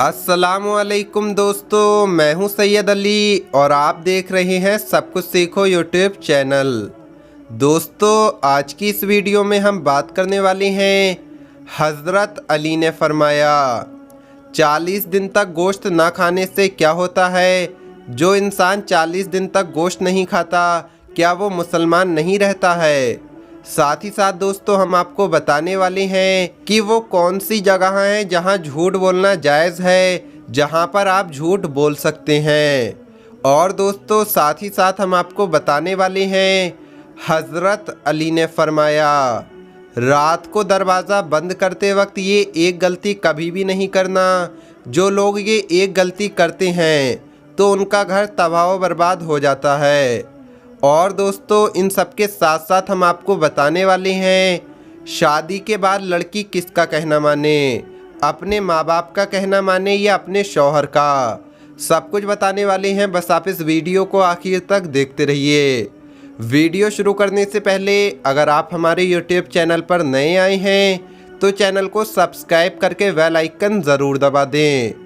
अस्सलामुअलैकुम दोस्तों, मैं हूं सैयद अली और आप देख रहे हैं सब कुछ सीखो यूट्यूब चैनल। दोस्तों, आज की इस वीडियो में हम बात करने वाले हैं हज़रत अली ने फरमाया 40 दिन तक गोश्त ना खाने से क्या होता है। जो इंसान 40 दिन तक गोश्त नहीं खाता क्या वो मुसलमान नहीं रहता है। साथ ही साथ दोस्तों हम आपको बताने वाले हैं कि वो कौन सी जगह है जहां झूठ बोलना जायज़ है, जहां पर आप झूठ बोल सकते हैं। और दोस्तों साथ ही साथ हम आपको बताने वाले हैं हज़रत अली ने फरमाया रात को दरवाज़ा बंद करते वक्त ये एक गलती कभी भी नहीं करना। जो लोग ये एक गलती करते हैं तो उनका घर तबाह व बर्बाद हो जाता है। और दोस्तों इन सब के साथ साथ हम आपको बताने वाले हैं शादी के बाद लड़की किसका कहना माने, अपने माँ बाप का कहना माने या अपने शौहर का। सब कुछ बताने वाले हैं, बस आप इस वीडियो को आखिर तक देखते रहिए। वीडियो शुरू करने से पहले अगर आप हमारे यूट्यूब चैनल पर नए आए हैं तो चैनल को सब्सक्राइब करके बेल आइकन ज़रूर दबा दें।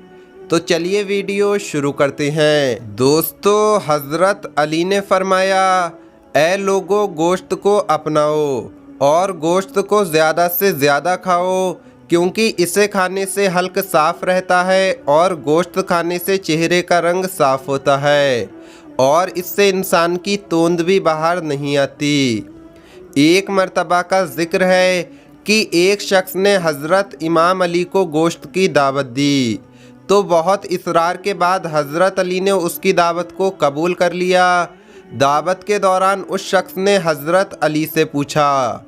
तो चलिए वीडियो शुरू करते हैं। दोस्तों हज़रत अली ने फरमाया ऐ लोगों, गोश्त को अपनाओ और गोश्त को ज़्यादा से ज़्यादा खाओ, क्योंकि इसे खाने से हल्क साफ़ रहता है और गोश्त खाने से चेहरे का रंग साफ़ होता है और इससे इंसान की तोंद भी बाहर नहीं आती। एक मर्तबा का जिक्र है कि एक शख्स ने हज़रत इमाम अली को गोश्त की दावत दी तो बहुत इसरार के बाद हज़रत अली ने उसकी दावत को कबूल कर लिया। दावत के दौरान उस शख्स ने हज़रत अली से पूछा,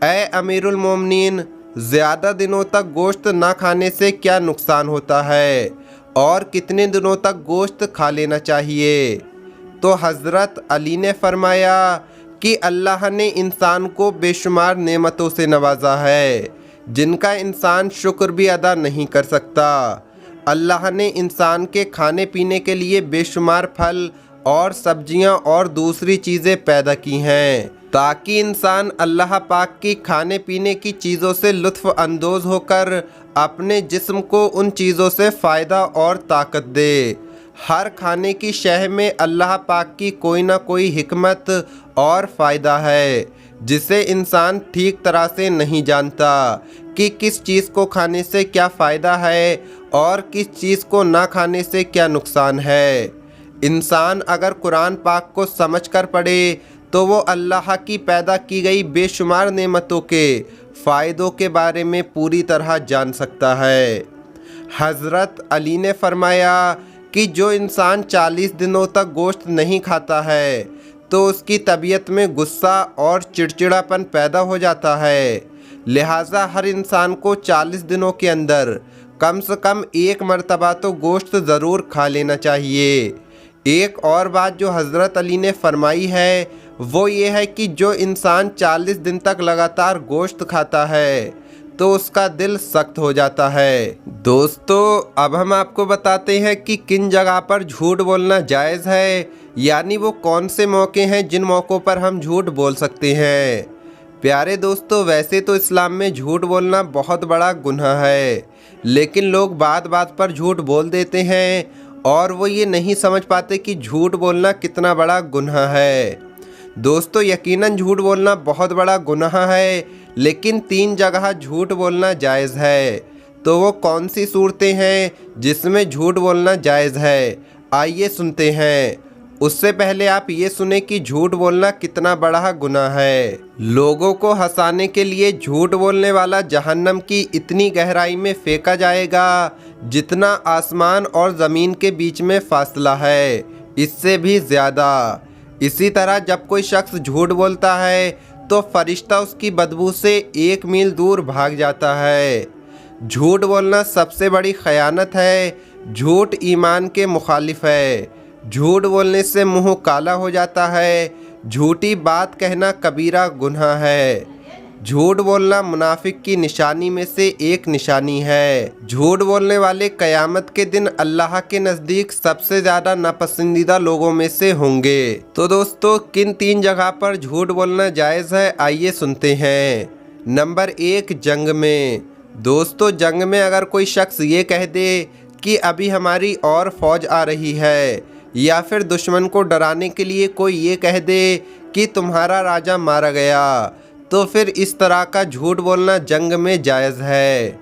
ऐ अमीरुल मोमिनीन, ज़्यादा दिनों तक गोश्त ना खाने से क्या नुकसान होता है और कितने दिनों तक गोश्त खा लेना चाहिए। तो हज़रत अली ने फरमाया कि अल्लाह ने इंसान को बेशुमार नेमतों से नवाजा है जिनका इंसान शुक्र भी अदा नहीं कर सकता। अल्लाह ने इंसान के खाने पीने के लिए बेशुमार फल और सब्जियां और दूसरी चीज़ें पैदा की हैं ताकि इंसान अल्लाह पाक की खाने पीने की चीज़ों से लुत्फ़ अंदोज़ होकर अपने जिस्म को उन चीज़ों से फ़ायदा और ताकत दे। हर खाने की शय में अल्लाह पाक की कोई ना कोई हिकमत और फ़ायदा है जिसे इंसान ठीक तरह से नहीं जानता कि किस चीज़ को खाने से क्या फ़ायदा है और किस चीज़ को ना खाने से क्या नुकसान है। इंसान अगर कुरान पाक को समझकर पढ़े तो वो अल्लाह की पैदा की गई बेशुमार नेमतों के फ़ायदों के बारे में पूरी तरह जान सकता है। हज़रत अली ने फरमाया कि जो इंसान 40 दिनों तक गोश्त नहीं खाता है तो उसकी तबीयत में गुस्सा और चिड़चिड़ापन पैदा हो जाता है। लिहाजा हर इंसान को 40 दिनों के अंदर कम से कम एक मर्तबा तो गोश्त ज़रूर खा लेना चाहिए। एक और बात जो हज़रत अली ने फरमाई है वो ये है कि जो इंसान 40 दिन तक लगातार गोश्त खाता है तो उसका दिल सख्त हो जाता है। दोस्तों अब हम आपको बताते हैं कि किन जगह पर झूठ बोलना जायज़ है, यानी वो कौन से मौके हैं जिन मौक़ों पर हम झूठ बोल सकते हैं। प्यारे दोस्तों, वैसे तो इस्लाम में झूठ बोलना बहुत बड़ा गुनाह है, लेकिन लोग बात बात पर झूठ बोल देते हैं और वो ये नहीं समझ पाते कि झूठ बोलना कितना बड़ा गुनाह है। दोस्तों यकीनन झूठ बोलना बहुत बड़ा गुनाह है, लेकिन 3 जगह झूठ बोलना जायज़ है। तो वो कौन सी सूरतें हैं जिसमें झूठ बोलना जायज़ है, आइए सुनते हैं। उससे पहले आप ये सुने कि झूठ बोलना कितना बड़ा गुनाह है। लोगों को हंसाने के लिए झूठ बोलने वाला जहन्नम की इतनी गहराई में फेंका जाएगा जितना आसमान और ज़मीन के बीच में फासला है, इससे भी ज़्यादा। इसी तरह जब कोई शख्स झूठ बोलता है तो फरिश्ता उसकी बदबू से 1 मील दूर भाग जाता है। झूठ बोलना सबसे बड़ी खयानत है। झूठ ईमान के मुखालिफ है। झूठ बोलने से मुंह काला हो जाता है। झूठी बात कहना कबीरा गुनाह है। झूठ बोलना मुनाफिक की निशानी में से एक निशानी है। झूठ बोलने वाले क़यामत के दिन अल्लाह के नज़दीक सबसे ज़्यादा नापसंदीदा लोगों में से होंगे। तो दोस्तों किन 3 जगह पर झूठ बोलना जायज़ है, आइए सुनते हैं। नंबर 1, जंग में। दोस्तों जंग में अगर कोई शख्स ये कह दे कि अभी हमारी और फौज आ रही है, या फिर दुश्मन को डराने के लिए कोई ये कह दे कि तुम्हारा राजा मारा गया, तो फिर इस तरह का झूठ बोलना जंग में जायज़ है।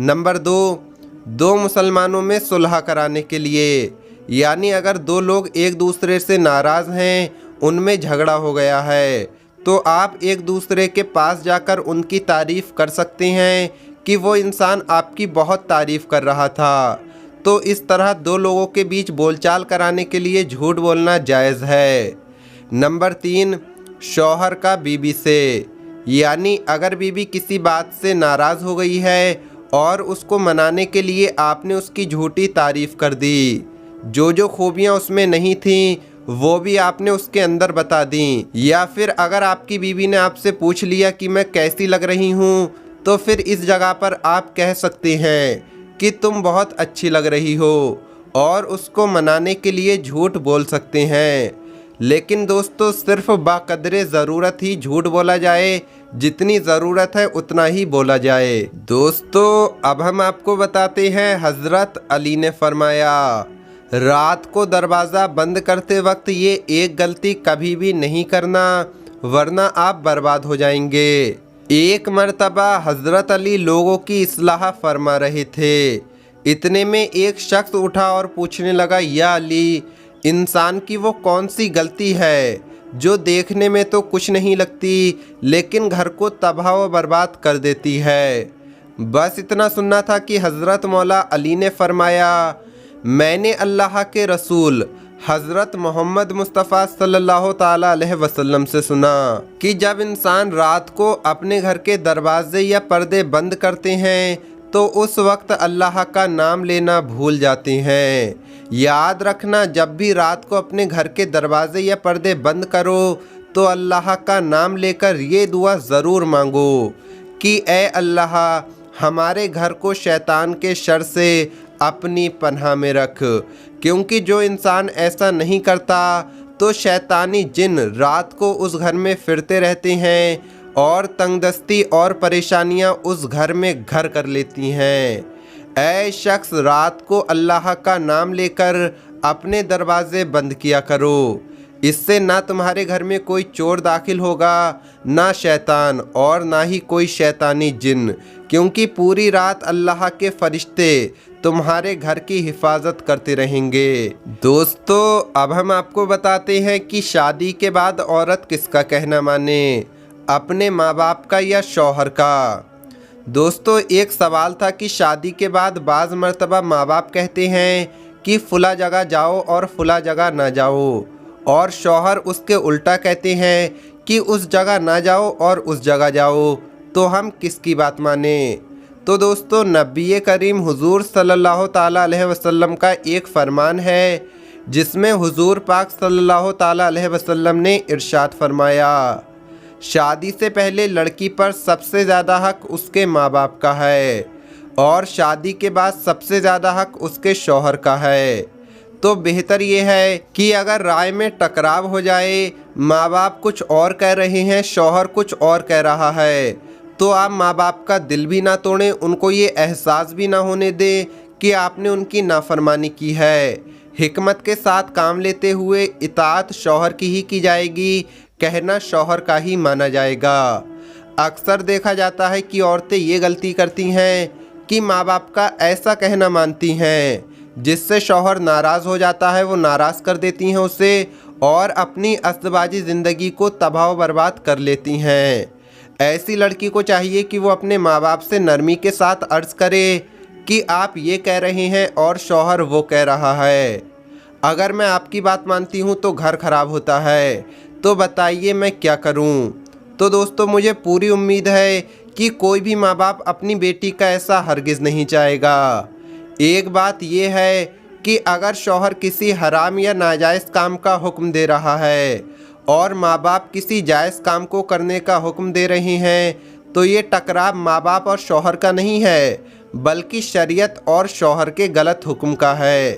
नंबर 2, दो मुसलमानों में सुलह कराने के लिए, यानी अगर दो लोग एक दूसरे से नाराज़ हैं, उनमें झगड़ा हो गया है, तो आप एक दूसरे के पास जाकर उनकी तारीफ़ कर सकते हैं कि वो इंसान आपकी बहुत तारीफ़ कर रहा था। तो इस तरह दो लोगों के बीच बोलचाल कराने के लिए झूठ बोलना जायज़ है। नंबर 3, शौहर का बीवी से, यानी अगर बीवी किसी बात से नाराज़ हो गई है और उसको मनाने के लिए आपने उसकी झूठी तारीफ़ कर दी, जो खूबियाँ उसमें नहीं थीं वो भी आपने उसके अंदर बता दी, या फिर अगर आपकी बीवी ने आपसे पूछ लिया कि मैं कैसी लग रही हूँ, तो फिर इस जगह पर आप कह सकते हैं कि तुम बहुत अच्छी लग रही हो और उसको मनाने के लिए झूठ बोल सकते हैं। लेकिन दोस्तों सिर्फ बाक़दरे ज़रूरत ही झूठ बोला जाए, जितनी ज़रूरत है उतना ही बोला जाए। दोस्तों अब हम आपको बताते हैं हज़रत अली ने फरमाया, रात को दरवाज़ा बंद करते वक्त ये एक गलती कभी भी नहीं करना, वरना आप बर्बाद हो जाएंगे। एक मर्तबा हज़रत अली लोगों की इस्लाह फरमा रहे थे। इतने में एक शख्स उठा और पूछने लगा, या अली, इंसान की वो कौन सी गलती है जो देखने में तो कुछ नहीं लगती, लेकिन घर को तबाह व बर्बाद कर देती है। बस इतना सुनना था कि हज़रत मौला अली ने फरमाया, मैंने अल्लाह के रसूल हज़रत मोहम्मद मुस्तफ़ा सल्लल्लाहु ताला अलैहि वसल्लम से सुना कि जब इंसान रात को अपने घर के दरवाजे या पर्दे बंद करते हैं तो उस वक्त अल्लाह का नाम लेना भूल जाते हैं। याद रखना, जब भी रात को अपने घर के दरवाजे या पर्दे बंद करो तो अल्लाह का नाम लेकर ये दुआ ज़रूर मांगो कि ए अल्लाह, हमारे घर को शैतान के शर से अपनी पनाह में रख, क्योंकि जो इंसान ऐसा नहीं करता तो शैतानी जिन रात को उस घर में फिरते रहते हैं और तंगदस्ती और परेशानियां उस घर में घर कर लेती हैं। ऐ शख्स, रात को अल्लाह का नाम लेकर अपने दरवाजे बंद किया करो, इससे ना तुम्हारे घर में कोई चोर दाखिल होगा, ना शैतान और ना ही कोई शैतानी जिन, क्योंकि पूरी रात अल्लाह के फरिश्ते तुम्हारे घर की हिफाजत करते रहेंगे। दोस्तों अब हम आपको बताते हैं कि शादी के बाद औरत किसका कहना माने, अपने माँ बाप का या शौहर का। दोस्तों एक सवाल था कि शादी के बाद बाज़ मर्तबा माँ बाप कहते हैं कि फुला जगह जाओ और फुला जगह ना जाओ, और शौहर उसके उल्टा कहते हैं कि उस जगह ना जाओ और उस जगह जाओ, तो हम किसकी बात माने। तो दोस्तों नबी करीम हुजूर सल्लल्लाहु ताला अलैहि वसल्लम का एक फरमान है, जिसमें हुजूर पाक सल्लल्लाहु ताला अलैहि वसल्लम ने इरशाद फरमाया, शादी से पहले लड़की पर सबसे ज़्यादा हक उसके माँ बाप का है और शादी के बाद सबसे ज़्यादा हक उसके शौहर का है। तो बेहतर ये है कि अगर राय में टकराव हो जाए, माँ बाप कुछ और कह रहे हैं, शौहर कुछ और कह रहा है, तो आप माँ बाप का दिल भी ना तोड़ें, उनको ये एहसास भी ना होने दें कि आपने उनकी नाफरमानी की है। हिकमत के साथ काम लेते हुए इताअत शौहर की ही की जाएगी, कहना शौहर का ही माना जाएगा। अक्सर देखा जाता है कि औरतें ये गलती करती हैं कि माँ बाप का ऐसा कहना मानती हैं जिससे शौहर नाराज़ हो जाता है, वो नाराज़ कर देती हैं उसे और अपनी अस्तबाजी ज़िंदगी को तबाह व बर्बाद कर लेती हैं। ऐसी लड़की को चाहिए कि वो अपने माँ बाप से नरमी के साथ अर्ज़ करे कि आप ये कह रहे हैं और शौहर वो कह रहा है, अगर मैं आपकी बात मानती हूँ तो घर ख़राब होता है, तो बताइए मैं क्या करूँ। तो दोस्तों मुझे पूरी उम्मीद है कि कोई भी माँ बाप अपनी बेटी का ऐसा हरगिज़ नहीं चाहेगा। एक बात यह है कि अगर शौहर किसी हराम या नाजायज़ काम का हुक्म दे रहा है और माँ बाप किसी जायज़ काम को करने का हुक्म दे रहे हैं, तो ये टकराव माँ बाप और शौहर का नहीं है, बल्कि शरीयत और शौहर के गलत हुक्म का है।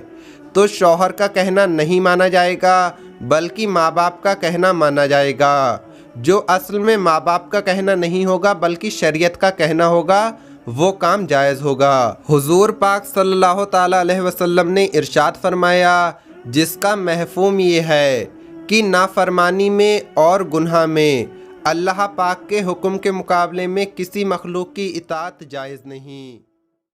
तो शौहर का कहना नहीं माना जाएगा, बल्कि माँ बाप का कहना माना जाएगा, जो असल में माँ बाप का कहना नहीं होगा बल्कि शरीयत का कहना होगा, वो काम जायज़ होगा। हुजूर पाक सल्लल्लाहु ताला अलैहि वसल्लम ने इरशाद फरमाया, जिसका महफूम ये है कि नाफरमानी में और गुनाह में अल्लाह पाक के हुक्म के मुकाबले में किसी मखलूक की इताअत जायज़ नहीं।